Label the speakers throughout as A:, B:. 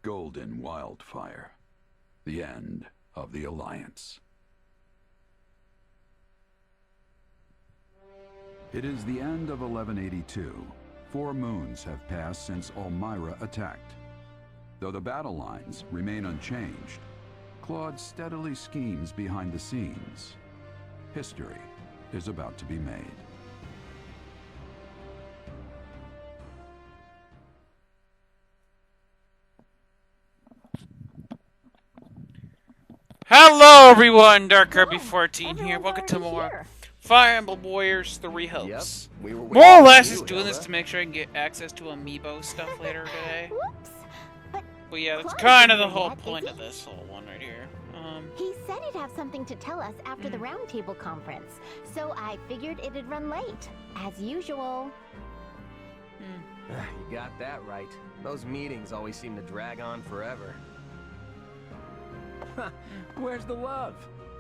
A: golden wildfire. The end of the Alliance. It is the end of 1182. 4 moons have passed since Elmira attacked. Though the battle lines remain unchanged, Claude steadily schemes behind the scenes. History is about to be made.
B: Hello everyone, Dark Kirby 14 here. Welcome to more Fire Emblem Warriors 3 Hopes.
C: Yep,
B: More or less just doing this to make sure I can get access to amiibo stuff later today. But yeah, that's kind of the whole point of this whole one right here.
D: He said he'd have something to tell us after the roundtable conference, so I figured it'd run late, as usual.
C: You got that right. Those meetings always seem to drag on forever. Where's the love?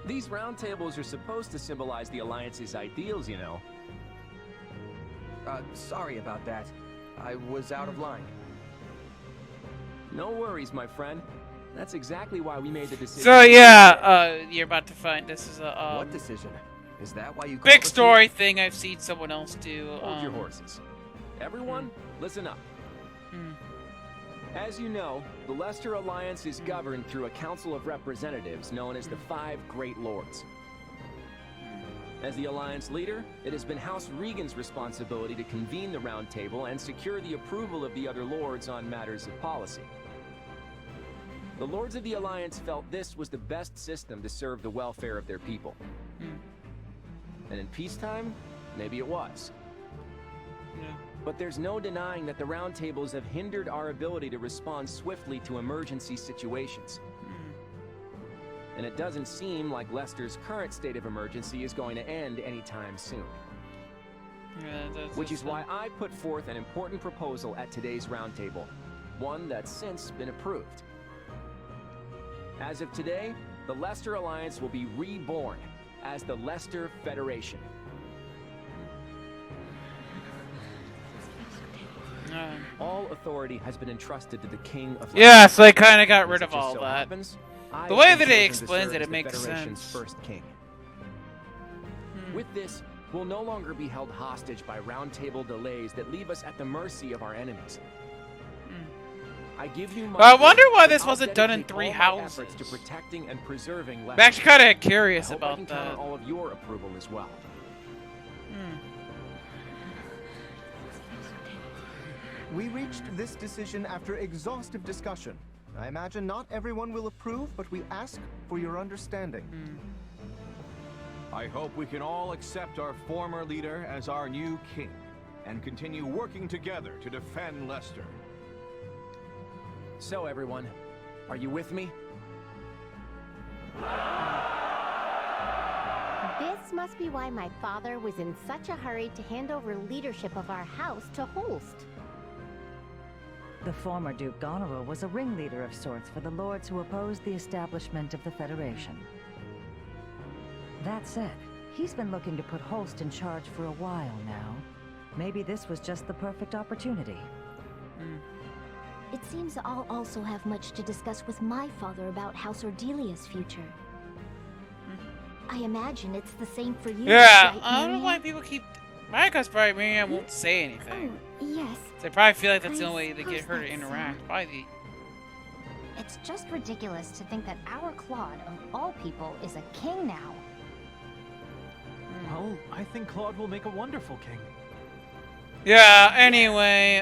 C: These roundtables are supposed to symbolize the Alliance's ideals, you know. Sorry about that. I was out of line. No worries, my friend. That's exactly why we made the decision.
B: So yeah, you're about to find this is a
C: what decision? Is that why you
B: big story thing I've seen someone else do.
C: Hold your horses. Everyone, listen up. As you know, the Leicester Alliance is governed through a council of representatives known as the 5 Great Lords. As the Alliance leader, it has been House Regan's responsibility to convene the Round Table and secure the approval of the other lords on matters of policy. The Lords of the Alliance felt this was the best system to serve the welfare of their people. And in peacetime, maybe it was. But there's no denying that the roundtables have hindered our ability to respond swiftly to emergency situations. And it doesn't seem like Leicester's current state of emergency is going to end anytime soon. Which is why I put forth an important proposal at today's roundtable, one that's since been approved. As of today, the Leicester Alliance will be reborn as the Leicester Federation. All authority has been entrusted to the King of Leicester.
B: Yeah, so they kind of got rid of all
C: so
B: that.
C: Happens,
B: The way that he explains it, it makes
C: Federation's
B: sense.
C: First king. With this, we'll no longer be held hostage by roundtable delays that leave us at the mercy of our enemies. I give you my
B: I wonder why
C: word
B: this
C: that
B: wasn't
C: I'll
B: done in
C: dedicate
B: 3
C: all my
B: houses.
C: efforts to protecting and preserving
B: I'm
C: Leicester.
B: actually kind of
C: I
B: curious
C: hope I
B: about
C: can count on
B: that.
C: all of your approval as well.
E: We reached this decision after exhaustive discussion. I imagine not everyone will approve, but we ask for your understanding.
F: I hope we can all accept our former leader as our new king, and continue working together to defend Leicester.
C: So everyone, are you with me?
D: This must be why my father was in such a hurry to hand over leadership of our house to Holst.
G: The former Duke Goneril was a ringleader of sorts for the lords who opposed the establishment of the Federation. That said, he's been looking to put Holst in charge for a while now. Maybe this was just the perfect opportunity.
D: It seems I'll also have much to discuss with my father about House Ordelia's future. I imagine it's the same for you,
B: Yeah,
D: right,
B: I don't know
D: Miriam?
B: why people keep... Because probably Miriam won't say anything.
D: Oh, yes.
B: They probably feel like that's the
D: I
B: only way they get her to
D: suppose that's
B: interact. Probably
D: It's just ridiculous to think that our Claude, of all people, is a king now.
H: Well, I think Claude will make a wonderful king.
B: Yeah, anyway,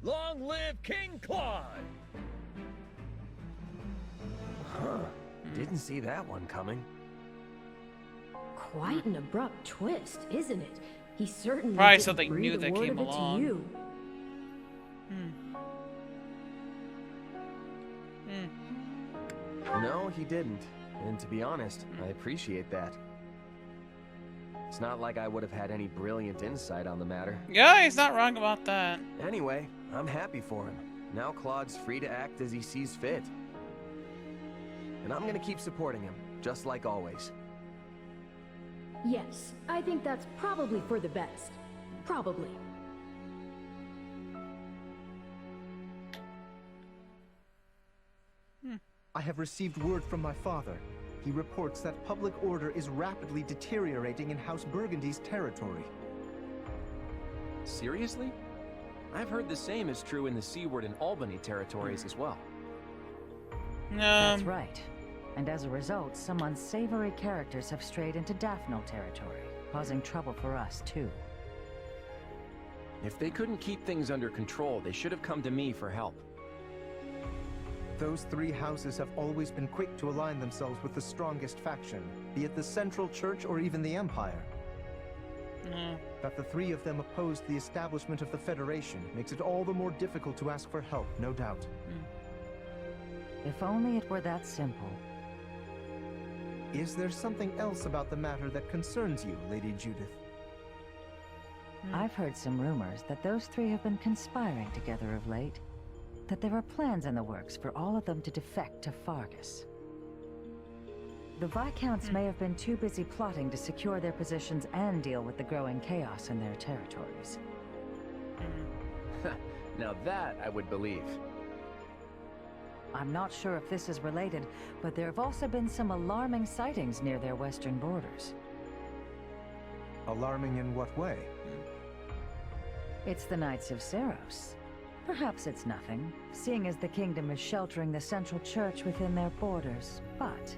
I: Long live King Claude!
C: Didn't see that one coming.
J: Quite an abrupt twist, isn't it? He certainly
B: Probably
J: didn't
B: something
J: breathe
B: new
J: a
B: that
J: word
B: came
J: of it to
B: along.
J: you.
C: No, he didn't. And to be honest, I appreciate that. It's not like I would have had any brilliant insight on the matter.
B: Yeah, he's not wrong about that.
C: Anyway, I'm happy for him. Now Claude's free to act as he sees fit. And I'm gonna keep supporting him, just like always.
J: Yes, I think that's probably for the best. Probably.
E: I have received word from my father. He reports that public order is rapidly deteriorating in House Burgundy's territory.
C: Seriously? I've heard the same is true in the Seaward and Albany territories as well.
G: That's right. And as a result, some unsavory characters have strayed into Daphne territory, causing trouble for us, too.
C: If they couldn't keep things under control, they should have come to me for help.
E: Those three houses have always been quick to align themselves with the strongest faction, be it the Central Church or even the Empire. That the three of them opposed the establishment of the Federation makes it all the more difficult to ask for help, no doubt.
G: If only it were that simple.
E: Is there something else about the matter that concerns you, Lady Judith?
G: I've heard some rumors that those three have been conspiring together of late. That there are plans in the works for all of them to defect to Fargus. The Viscounts may have been too busy plotting to secure their positions and deal with the growing chaos in their territories.
C: Now that I would believe.
G: I'm not sure if this is related, but there have also been some alarming sightings near their western borders.
E: Alarming in what way?
G: It's the Knights of Seros. Perhaps it's nothing, seeing as the kingdom is sheltering the Central Church within their borders, but...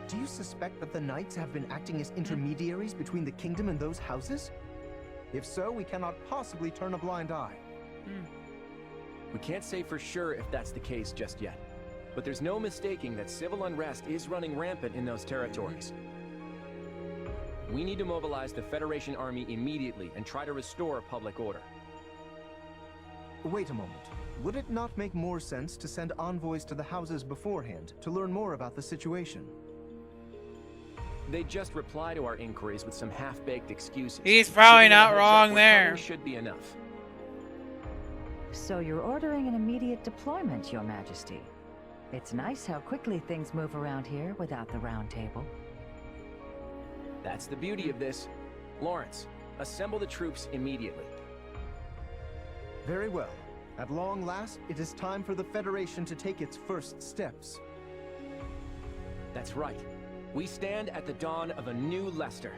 E: Do you suspect that the Knights have been acting as intermediaries between the kingdom and those houses? If so, we cannot possibly turn a blind eye.
C: We can't say for sure if that's the case just yet, but there's no mistaking that civil unrest is running rampant in those territories. We need to mobilize the Federation army immediately and try to restore public order.
E: Wait a moment. Would it not make more sense to send envoys to the houses beforehand to learn more about the situation?
C: They just reply to our inquiries with some half-baked excuses.
B: He's probably not wrong there.
C: Should be enough.
G: So you're ordering an immediate deployment, Your Majesty. It's nice how quickly things move around here without the round table.
C: That's the beauty of this. Lawrence, assemble the troops immediately.
E: Very well. At long last, it is time for the Federation to take its first steps.
C: That's right. We stand at the dawn of a new Leicester.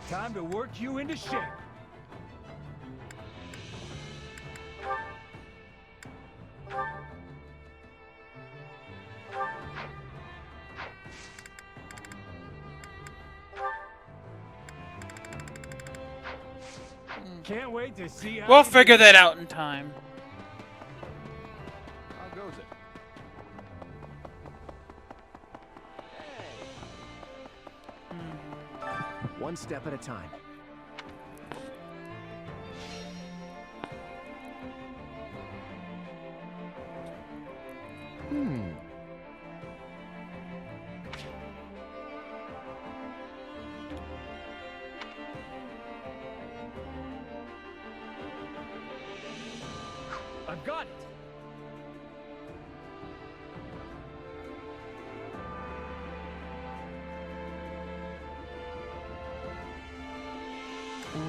I: Time to work you into shape. Can't wait to see how
B: we'll figure that out in time.
F: How goes it?
C: One step at a time.
I: I've got it.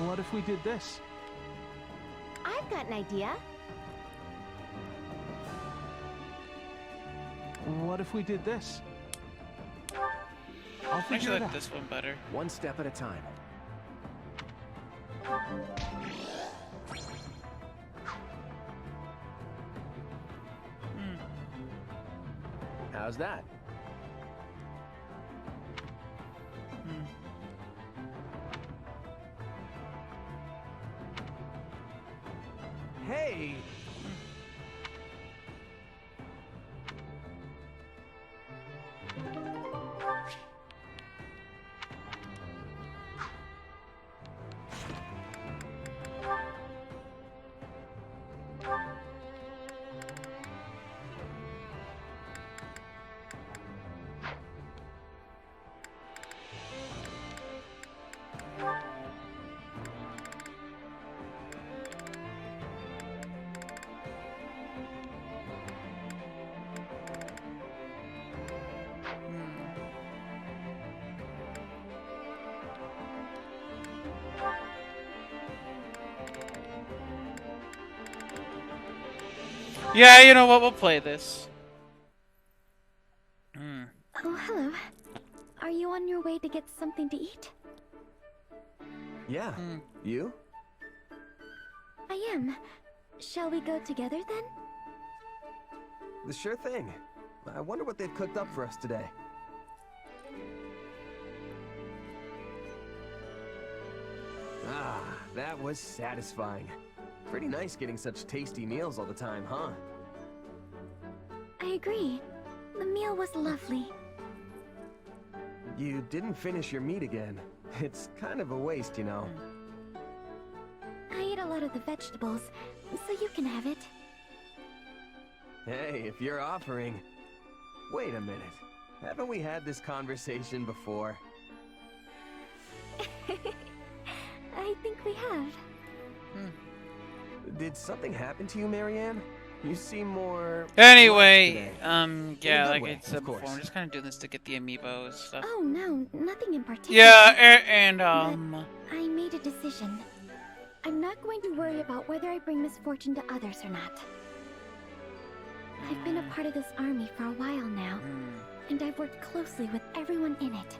H: What if we did this?
D: I've got an idea.
H: What if we did this? I'll
B: I
H: figure
B: actually
H: it
B: like
H: out.
B: this one better.
C: One step at a time. How's that?
I: Hey!
B: Yeah, you know what? We'll play this.
D: Oh, hello. Are you on your way to get something to eat?
C: Yeah. You?
D: I am. Shall we go together then?
C: The sure thing. I wonder what they've cooked up for us today. Ah, that was satisfying. Pretty nice getting such tasty meals all the time, huh?
D: I agree. The meal was lovely.
C: You didn't finish your meat again. It's kind of a waste, you know.
D: I ate a lot of the vegetables, so you can have it.
C: Hey, if you're offering... Wait a minute. Haven't we had this conversation before?
D: I think we have.
C: Did something happen to you, Marianne? You seem more...
B: Anyway,
C: relaxed today.
B: yeah,
C: In a good
B: like
C: way,
B: I said
C: of
B: before,
C: course.
B: I'm just kind of doing this to get the amiibos stuff.
D: Oh no, nothing in particular.
B: Yeah, and
D: But I made a decision. I'm not going to worry about whether I bring misfortune to others or not. I've been a part of this army for a while now, and I've worked closely with everyone in it.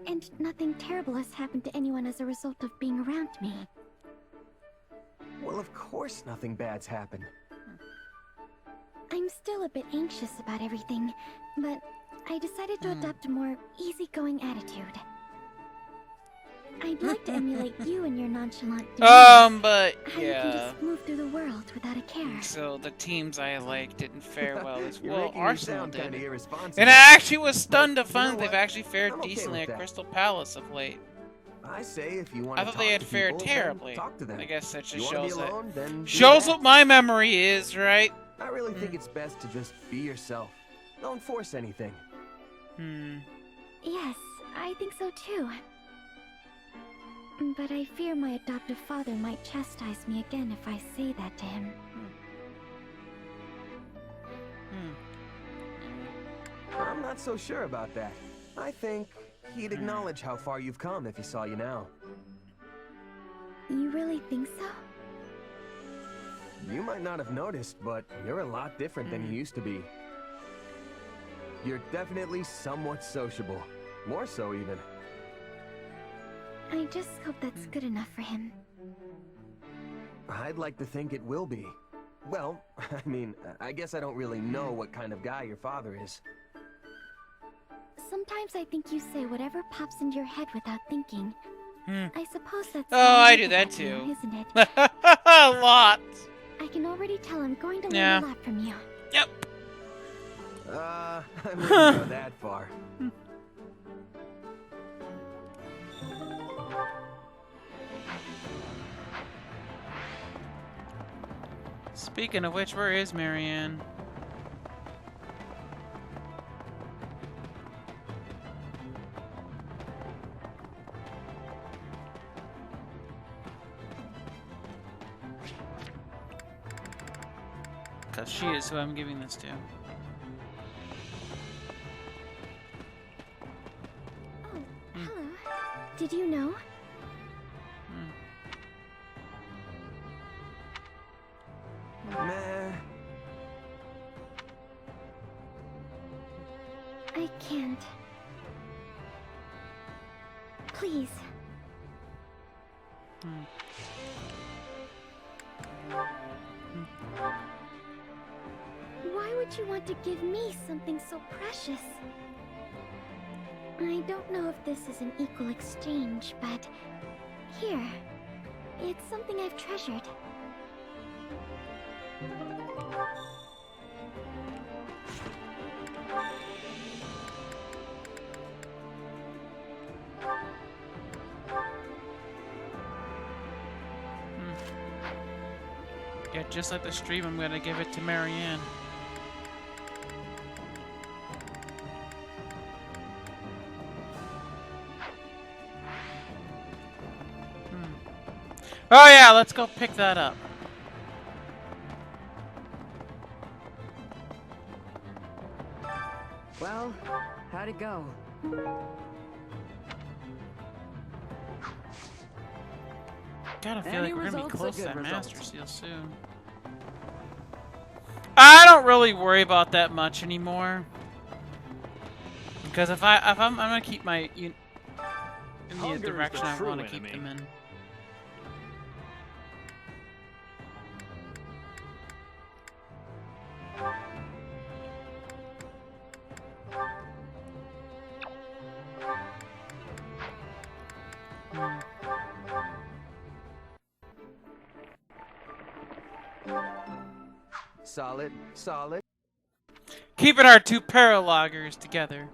D: And nothing terrible has happened to anyone as a result of being around me.
C: Well, of course nothing bad's happened.
D: I'm still a bit anxious about everything, but I decided to adopt a more easygoing attitude. I'd like to emulate you and your nonchalant demeanor.
B: but
D: How you can
B: yeah.
D: just move through the world without a care.
B: So the teams I like didn't fare well as
C: You're
B: well.
C: making me
B: Arsenal
C: sound kinda
B: did.
C: irresponsible.
B: And I actually was stunned to
C: But you
B: find
C: know
B: they've
C: what?
B: actually fared
C: I'm okay
B: decently
C: with
B: at
C: that.
B: Crystal Palace of late.
C: I say if you want
B: I
C: to
B: thought they had fared
C: people,
B: terribly.
C: then talk to them.
B: I guess that just
C: You wanna be
B: shows that
C: alone, then do
B: shows
C: that.
B: what my memory is, right?
C: I really think it's best to just be yourself. Don't force anything.
D: Yes, I think so too. But I fear my adoptive father might chastise me again if I say that to him.
C: I'm not so sure about that. I think he'd acknowledge how far you've come if he saw you now.
D: You really think so?
C: You might not have noticed, but you're a lot different than you used to be. You're definitely somewhat sociable. More so, even.
D: I just hope that's good enough for him.
C: I'd like to think it will be. Well, I mean, I guess I don't really know what kind of guy your father is.
D: Sometimes I think you say whatever pops into your head without thinking. I suppose that's
B: Oh, I
D: how
B: do
D: you
B: that
D: look at you,
B: too.
D: isn't it?
B: A lot.
D: I can already tell I'm going to learn
B: Yeah.
D: a lot from you.
B: Yep.
C: I wouldn't go that far.
B: Speaking of which, where is Marianne? Because she is who I'm giving this to.
D: Oh, hello. Did you know?
C: Nah.
D: I can't. Please. Why would you want to give me something so precious? I don't know if this is an equal exchange, but here. It's something I've treasured.
B: Yeah, just like the stream, I'm gonna give it to Marianne. Oh yeah, let's go pick that up.
K: Well, how'd it go?
B: Gotta feel
K: Any
B: like we're gonna be
K: results are
B: close to
K: good
B: that
K: results.
B: Master Seal soon. I don't really worry about that much anymore. Because if I'm gonna keep my in the direction I want to keep them in.
C: Solid, solid.
B: Keeping our two paraloggers together.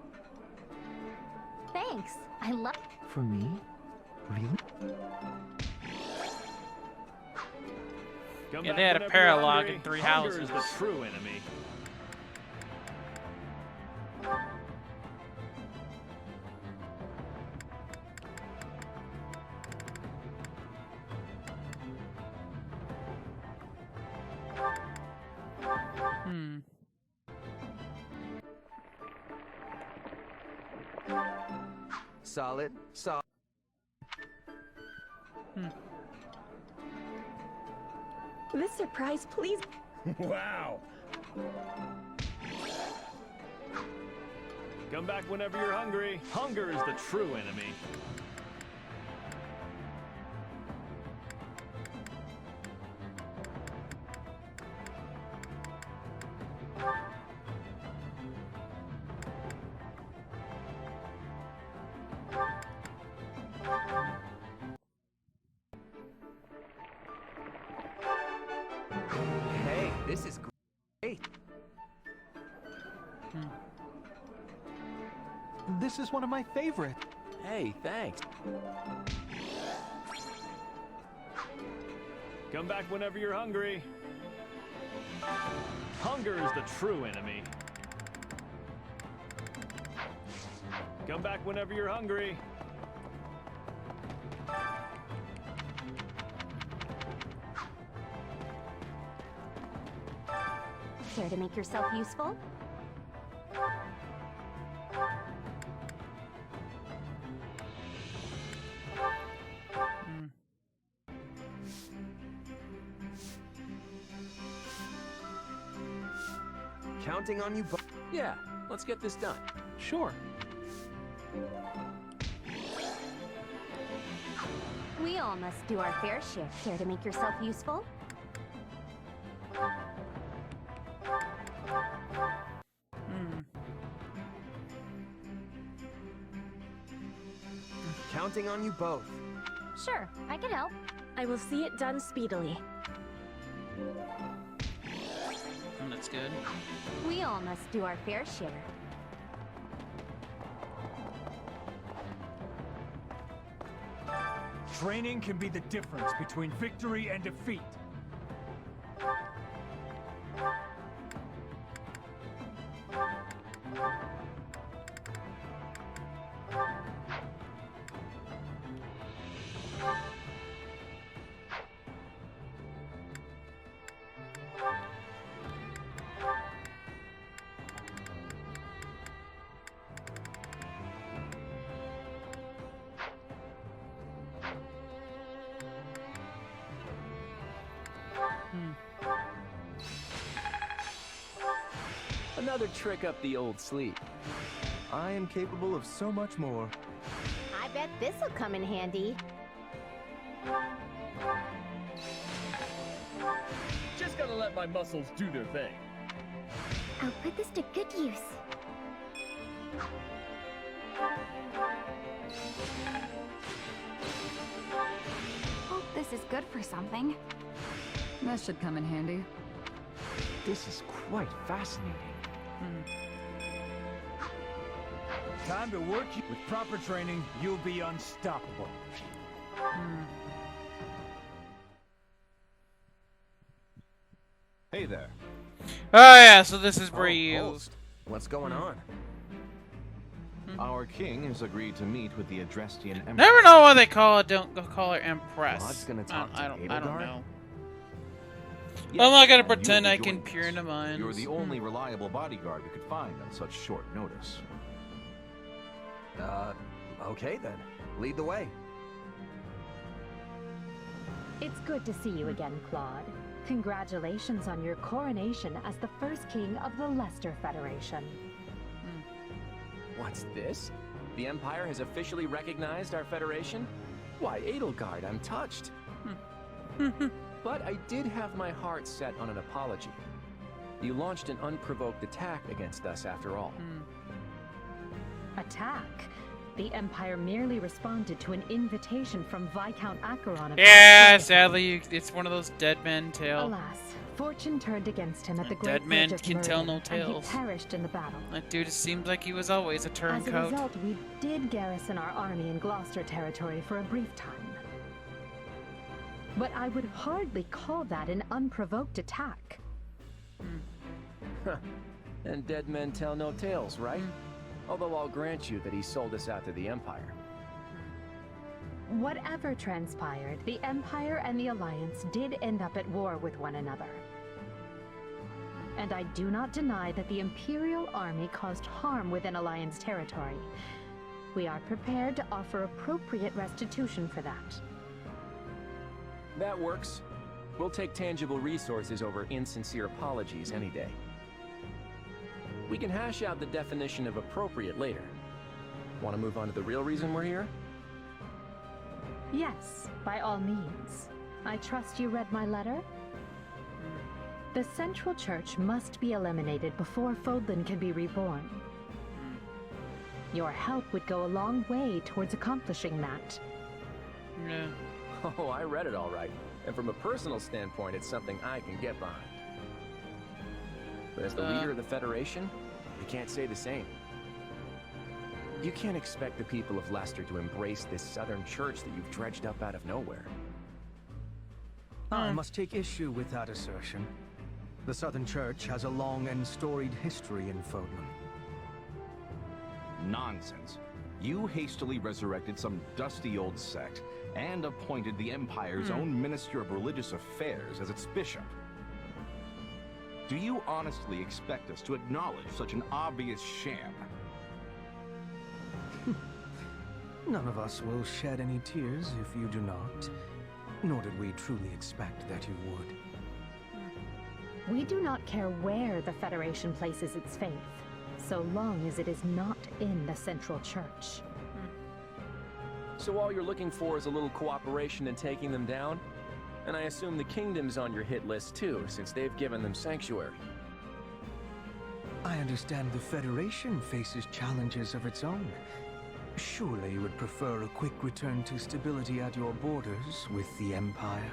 D: Thanks. I love.
C: For me? Really?
B: Yeah, they had a paralog in 3 houses.
I: Is the true enemy.
C: Solid, solid.
J: This surprise, please.
I: Wow. Come back whenever you're hungry. Hunger is the true enemy.
C: Hey, this is great.
H: This is one of my favorites.
C: Hey, thanks.
I: Come back whenever you're hungry. Hunger is the true enemy. Come back whenever you're hungry.
D: Care to make yourself useful?
C: Counting on you both. Yeah, let's get this done.
H: Sure.
D: We all must do our fair share. Care to make yourself useful?
C: Counting on you both.
D: Sure, I can help.
J: I will see it done speedily.
B: That's good.
D: We all must do our fair share.
I: Training can be the difference between victory and defeat.
C: Another trick up the old sleeve.
E: I am capable of so much more.
D: I bet this'll come in handy.
I: Just gotta let my muscles do their thing.
D: I'll put this to good use.
L: Hope this is good for something. That should come in handy.
C: This is quite fascinating.
I: Time to work. With proper training, you'll be unstoppable.
F: Hey there.
B: Oh yeah, so this is where you...
C: Host. What's going on?
F: Our king has agreed to meet with the Adrestian Emperor.
B: Never know what they call it. Don't go call her Empress.
C: Claude's gonna talk to
B: I don't
C: Edelgard?
B: know.
F: Yes,
B: I'm not gonna
F: and you
B: pretend
F: will
B: I
F: be
B: can
F: joining
B: peer
F: us.
B: into minds.
F: You're the only reliable bodyguard we could find on such short notice.
C: Okay then. Lead the way.
M: It's good to see you again, Claude. Congratulations on your coronation as the first king of the Leicester Federation.
C: What's this? The Empire has officially recognized our Federation? Why, Edelgard, I'm touched. But I did have my heart set on an apology. You launched an unprovoked attack against us after all.
M: Attack? The Empire merely responded to an invitation from Viscount Acheron of
B: sadly, it's one of those dead men tales.
M: Alas, fortune turned against him at the Great
B: Dead man
M: Bridge of
B: can tell no
M: Merlin, and
B: tales.
M: he perished in the battle.
B: That dude seemed like he was always a turncoat.
M: As a result, we did garrison our army in Gloucester territory for a brief time. But I would hardly call that an unprovoked attack.
C: And dead men tell no tales, right? Although I'll grant you that he sold us out to the Empire.
M: Whatever transpired, the Empire and the Alliance did end up at war with one another. And I do not deny that the Imperial Army caused harm within Alliance territory. We are prepared to offer appropriate restitution for that.
C: That works. We'll take tangible resources over insincere apologies any day. We can hash out the definition of appropriate later. Want to move on to the real reason we're here?
M: Yes, by all means. I trust you read my letter? The Central Church must be eliminated before Fodlan can be reborn. Your help would go a long way towards accomplishing that.
B: Yeah.
C: Oh, I read it all right. And from a personal standpoint, it's something I can get behind. But as the leader of the Federation, I can't say the same. You can't expect the people of Leicester to embrace this Southern Church that you've dredged up out of nowhere.
E: I must take issue with that assertion. The Southern Church has a long and storied history in Fodlan.
F: Nonsense. You hastily resurrected some dusty old sect and appointed the Empire's own Minister of Religious Affairs as its bishop. Do you honestly expect us to acknowledge such an obvious sham?
E: None of us will shed any tears if you do not. Nor did we truly expect that you would.
M: We do not care where the Federation places its faith, so long as it is not in the Central Church.
C: So all you're looking for is a little cooperation in taking them down? And I assume the Kingdom's on your hit list too, since they've given them sanctuary.
E: I understand the Federation faces challenges of its own. Surely you would prefer a quick return to stability at your borders with the Empire.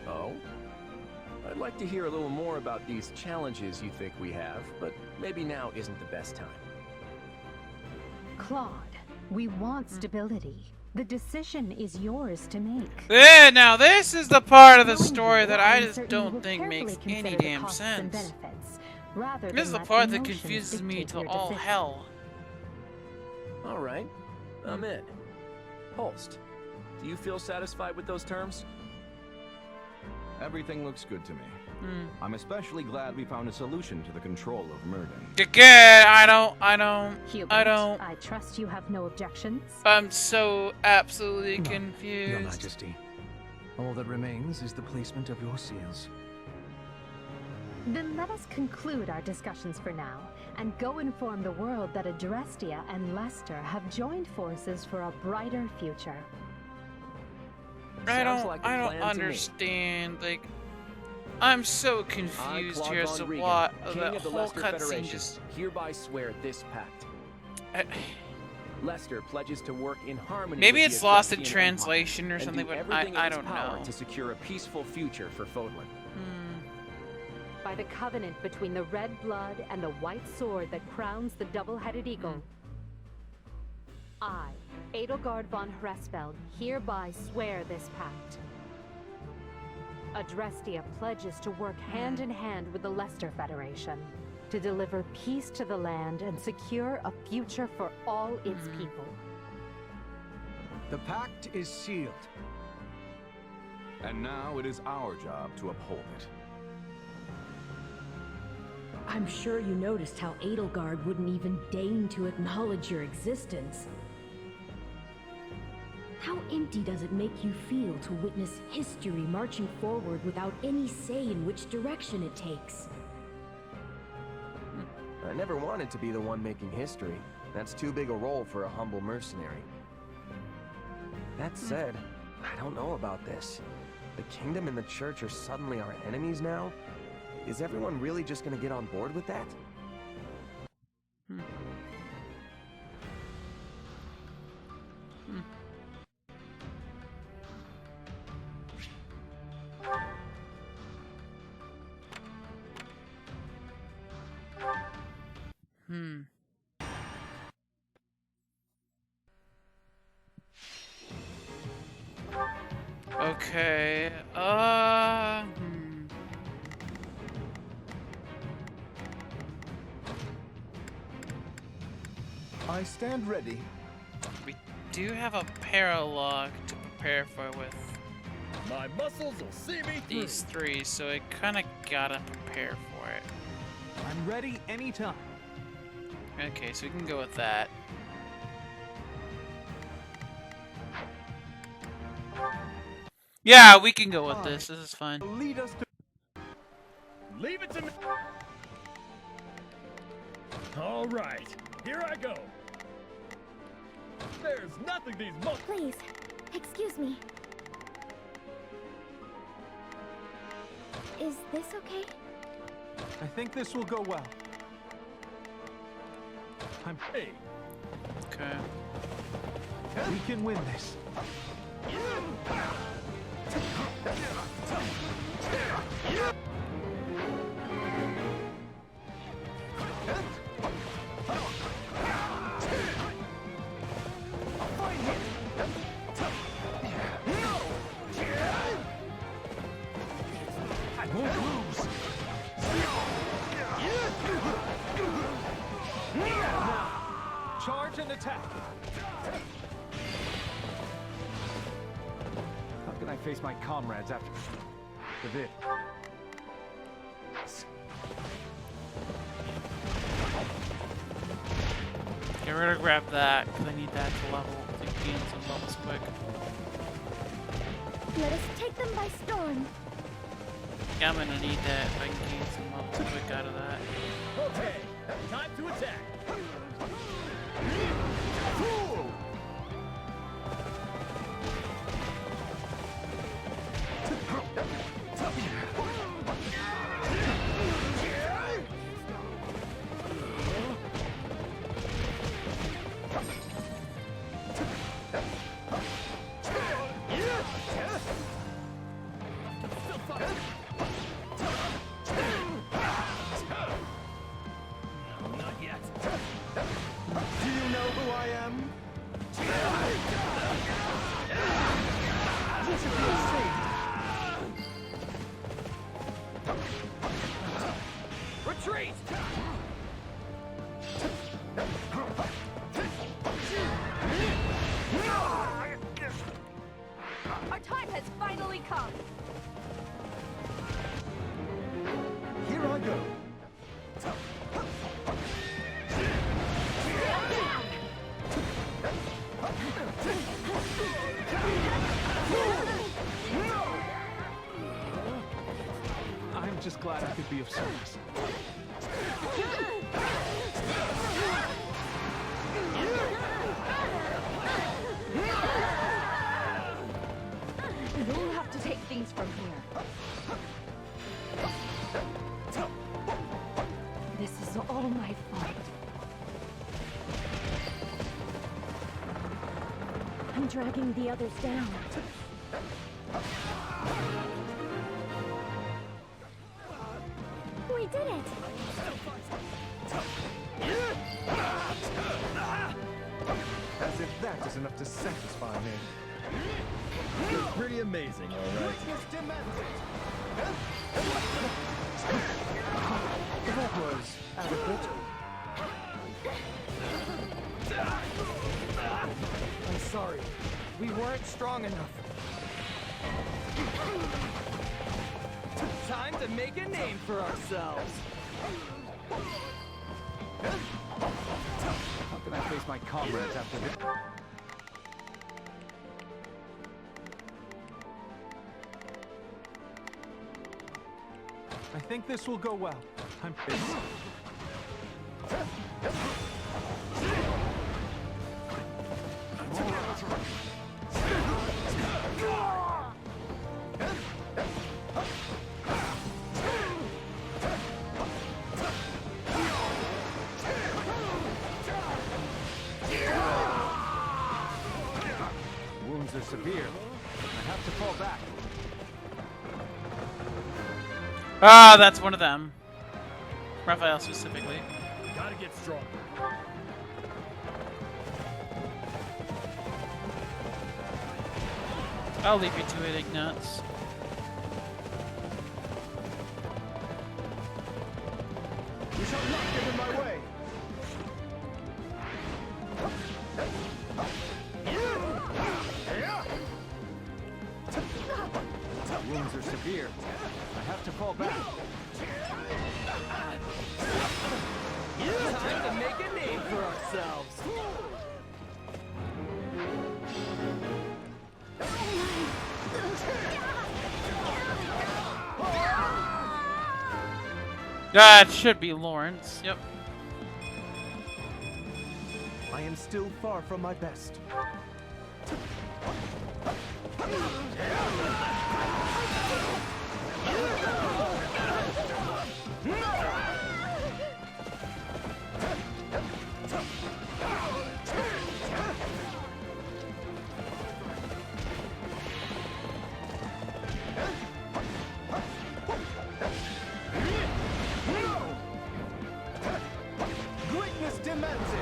C: Oh? I'd like to hear a little more about these challenges you think we have, but maybe now isn't the best time.
M: Claude, we want stability. The decision is yours to make.
B: Yeah, now this is the part of the story that I just don't think makes any damn sense. This is the part that confuses me to all hell.
C: All right, I'm in. Holst, do you feel satisfied with those terms?
F: Everything looks good to me. I'm especially glad we found a solution to the control of Murden.
B: Good. I don't.
M: Hubert, I trust you have no objections.
B: I'm so absolutely confused.
E: Your Majesty, all that remains is the placement of your seals.
M: Then let us conclude our discussions for now, and go inform the world that Adrestia and Leicester have joined forces for a brighter future.
B: I don't understand. Like, I'm so confused here as to what the whole cutscene just
C: hereby swear this pact. Leicester pledges to work in harmony.
B: Maybe
C: with
B: it's
C: the
B: lost in
C: Adrestian
B: translation or
C: Empire,
B: something,
C: and
B: but
C: do
B: I
C: everything in its
B: don't
C: power
B: know.
C: to secure a peaceful future for Fodlan.
M: By the covenant between the red blood and the white sword that crowns the double-headed eagle, I, Edelgard von Hresfeld, hereby swear this pact. Adrestia pledges to work hand in hand with the Leicester Federation to deliver peace to the land and secure a future for all its people.
I: The pact is sealed.
F: And now it is our job to uphold it.
J: I'm sure you noticed how Edelgard wouldn't even deign to acknowledge your existence. How empty does it make you feel to witness history marching forward without any say in which direction it takes?
C: I never wanted to be the one making history. That's too big a role for a humble mercenary. That said, I don't know about this. The kingdom and the church are suddenly our enemies now? Is everyone really just gonna get on board with that?
B: Okay,
E: I stand ready.
B: We do have a paralogue to prepare for with
I: My muscles will see me through.
B: these three, so I kinda gotta prepare for it.
H: I'm ready anytime.
B: Okay, so we can go with that. Yeah, we can go with this. This is fine.
H: Lead us to.
I: Leave it to me. All right, here I go. There's nothing these monks.
D: Please, excuse me. Is this okay?
H: I think this will go well. I'm.
I: Hey.
B: Okay.
H: We can win this. I won't lose. Now, charge and attack. How can I face my comrades after the
B: Okay, we're gonna grab that, because I need that to level, to gain some levels quick.
D: Let us take them by storm.
B: Yeah, I'm gonna need that if I can gain some levels quick out of that.
I: Okay, time to attack.
C: Retreat!
K: Our time has finally come.
E: Here I go.
H: I'm just glad I could be of service.
K: You'll have to take things from here. This is all my fault.
J: I'm dragging the others down.
D: We did it!
E: As if that is enough to satisfy me.
I: You're pretty amazing, all right.
E: That was adequate. I'm sorry. We weren't strong enough.
C: Time to make a name for ourselves.
H: How can I face my comrades after this? I think this will go well. I'm
I: Wounds are severe. I have to fall back.
B: Ah, that's one of them. Raphael specifically.
I: Gotta get strong.
B: I'll leave you to it, Ignatz.
E: You shall not get in my way.
I: Wounds are severe. I have to fall back.
C: Time to make a name for ourselves.
B: That should be Lawrence. Yep.
E: I am still far from my best. Greatness demands it.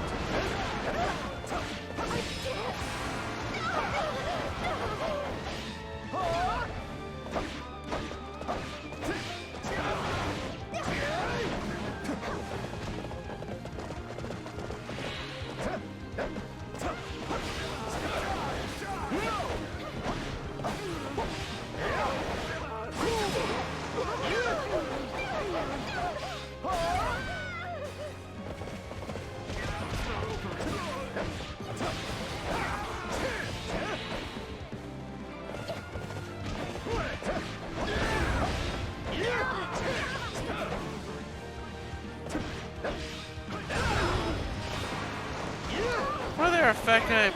B: What other effect I...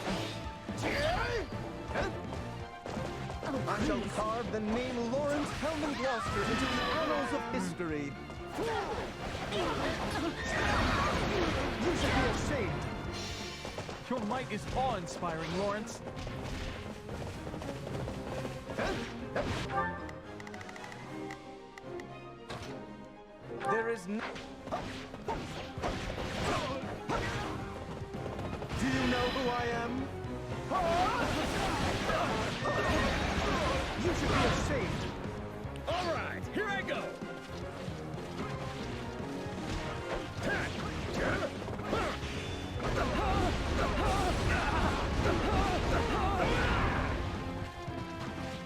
E: I shall carve the name Lawrence Hellman Gloucester into the annals of history. You should be ashamed.
H: Your might is awe-inspiring, Lawrence.
E: There is no... Do you know who I am? You should be ashamed.
I: All right, here I go.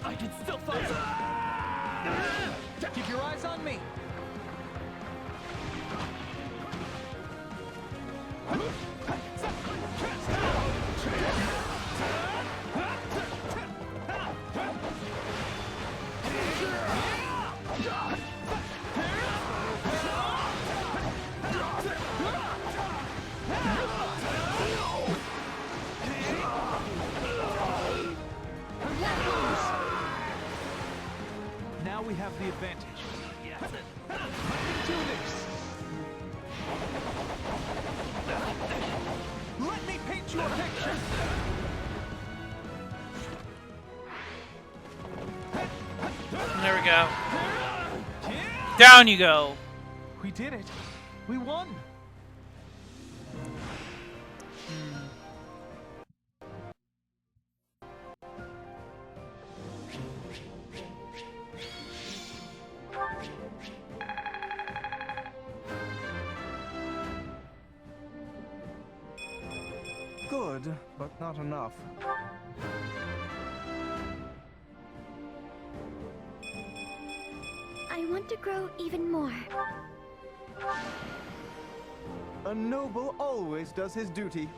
I: I can still fight.
H: Keep your eyes on me. Now we have the advantage. I can do this. Let me paint you a picture.
B: There we go. Down you go.
H: We did it. We won.
E: Good, but not enough.
D: I want to grow even more.
E: A noble always does his duty.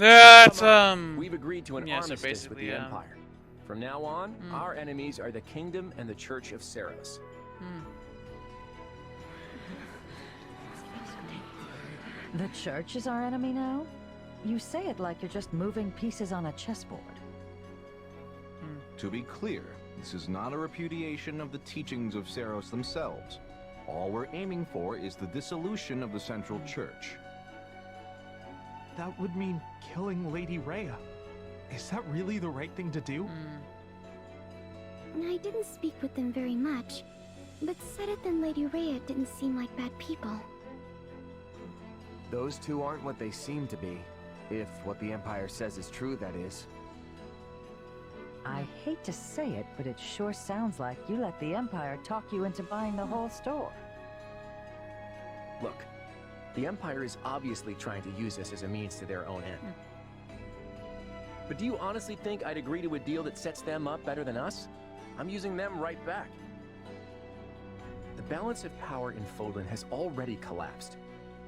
B: That's
C: We've agreed to an
B: yeah, so
C: armistice with the
B: basically,
C: Empire. From now on, our enemies are the Kingdom and the Church of Seros.
G: The church is our enemy now? You say it like you're just moving pieces on a chessboard.
F: To be clear, this is not a repudiation of the teachings of Seros themselves. All we're aiming for is the dissolution of the Central Church.
N: That would mean killing Lady Rhea. Is that really the right thing to do?
D: I didn't speak with them very much, but Sedith and Lady Rhea didn't seem like bad people.
C: Those two aren't what they seem to be. If what the Empire says is true, that is.
G: I hate to say it, but it sure sounds like you let the Empire talk you into buying the whole store.
C: Look, the Empire is obviously trying to use us as a means to their own end. But do you honestly think I'd agree to a deal that sets them up better than us? I'm using them right back. The balance of power in Fodlan has already collapsed.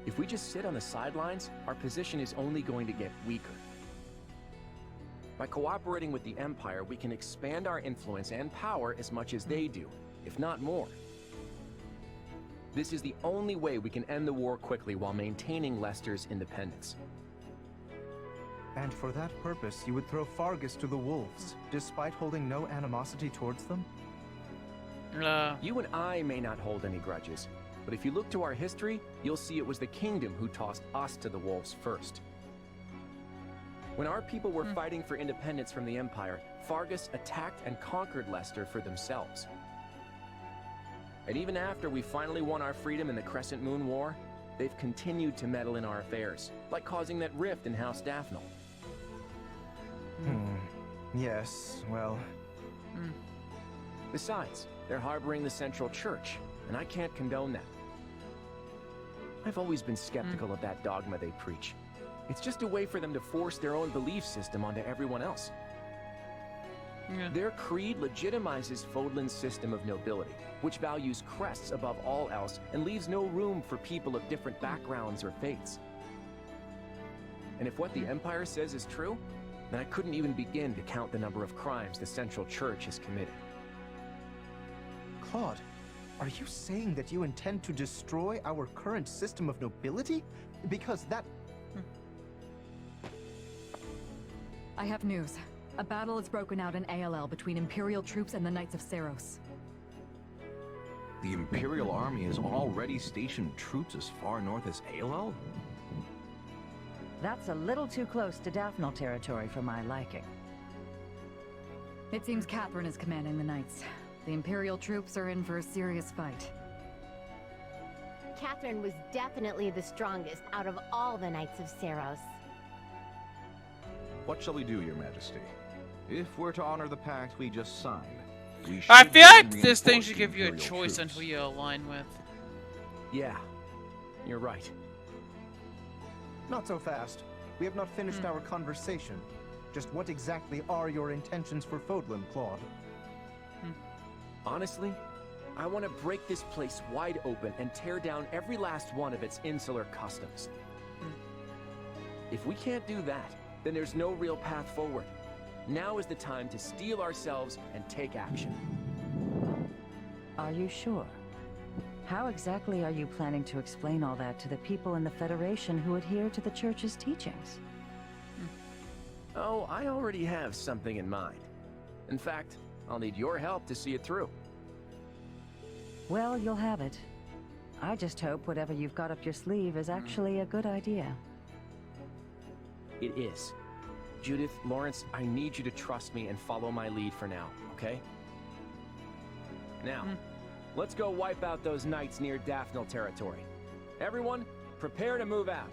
C: If we just sit on the sidelines, our position is only going to get weaker. By cooperating with the Empire, we can expand our influence and power as much as they do, if not more. This is the only way we can end the war quickly while maintaining Leicester's independence.
E: And for that purpose, you would throw Fargus to the wolves, despite holding no animosity towards them?
C: You and I may not hold any grudges, but if you look to our history, you'll see it was the Kingdom who tossed us to the wolves first. When our people were fighting for independence from the Empire, Fargus attacked and conquered Leicester for themselves. And even after we finally won our freedom in the Crescent Moon War, they've continued to meddle in our affairs, like causing that rift in House Daphne.
E: Yes, well...
C: Besides, they're harboring the Central Church, and I can't condone that. I've always been skeptical of that dogma they preach. It's just a way for them to force their own belief system onto everyone else. Their creed legitimizes Fodlan's system of nobility, which values crests above all else and leaves no room for people of different backgrounds or faiths. And if what the Empire says is true, then I couldn't even begin to count the number of crimes the Central Church has committed.
E: Claude, are you saying that you intend to destroy our current system of nobility? Because that...
L: I have news. A battle has broken out in ALL between Imperial troops and the Knights of Seros.
F: The Imperial Army has already stationed troops as far north as ALL?
G: That's a little too close to Daphne territory for my liking.
L: It seems Catherine is commanding the Knights. The Imperial troops are in for a serious fight.
O: Catherine was definitely the strongest out of all the Knights of Seros.
F: What shall we do, Your Majesty? If we're to honor the pact we just signed, we should...
B: I feel like this thing should give you a choice on who you align with.
C: Yeah, you're right.
E: Not so fast. We have not finished our conversation. Just what exactly are your intentions for Fodlan, Claude?
C: Honestly, I want to break this place wide open and tear down every last one of its insular customs. If we can't do that, then there's no real path forward. Now is the time to steel ourselves and take action.
G: Are you sure? How exactly are you planning to explain all that to the people in the Federation who adhere to the Church's teachings?
C: Oh, I already have something in mind. In fact, I'll need your help to see it through.
G: Well, you'll have it. I just hope whatever you've got up your sleeve is actually a good idea.
C: It is. Judith, Lawrence, I need you to trust me and follow my lead for now, okay? Now, let's go wipe out those knights near Daphne territory. Everyone, prepare to move out.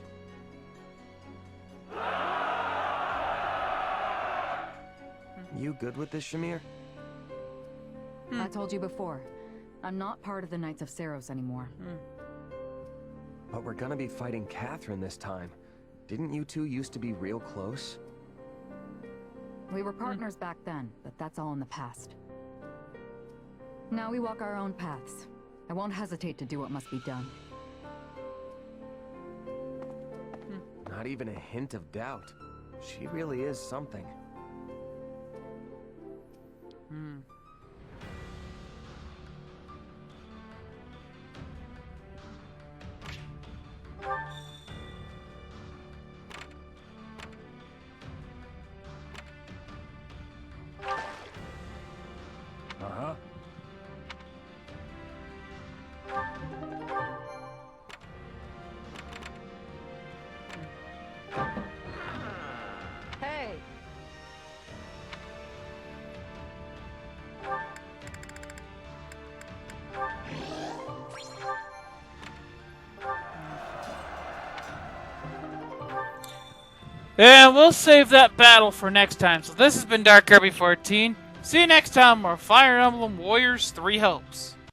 P: You good with this, Shamir?
L: I told you before, I'm not part of the Knights of Seros anymore.
P: But we're gonna be fighting Catherine this time. Didn't you two used to be real close?
L: We were partners back then, but that's all in the past. Now we walk our own paths. I won't hesitate to do what must be done.
P: Not even a hint of doubt. She really is something.
I: Uh-huh.
L: Hey!
B: And we'll save that battle for next time. So this has been Dark Kirby 14. See you next time, more Fire Emblem Warriors 3 Hopes.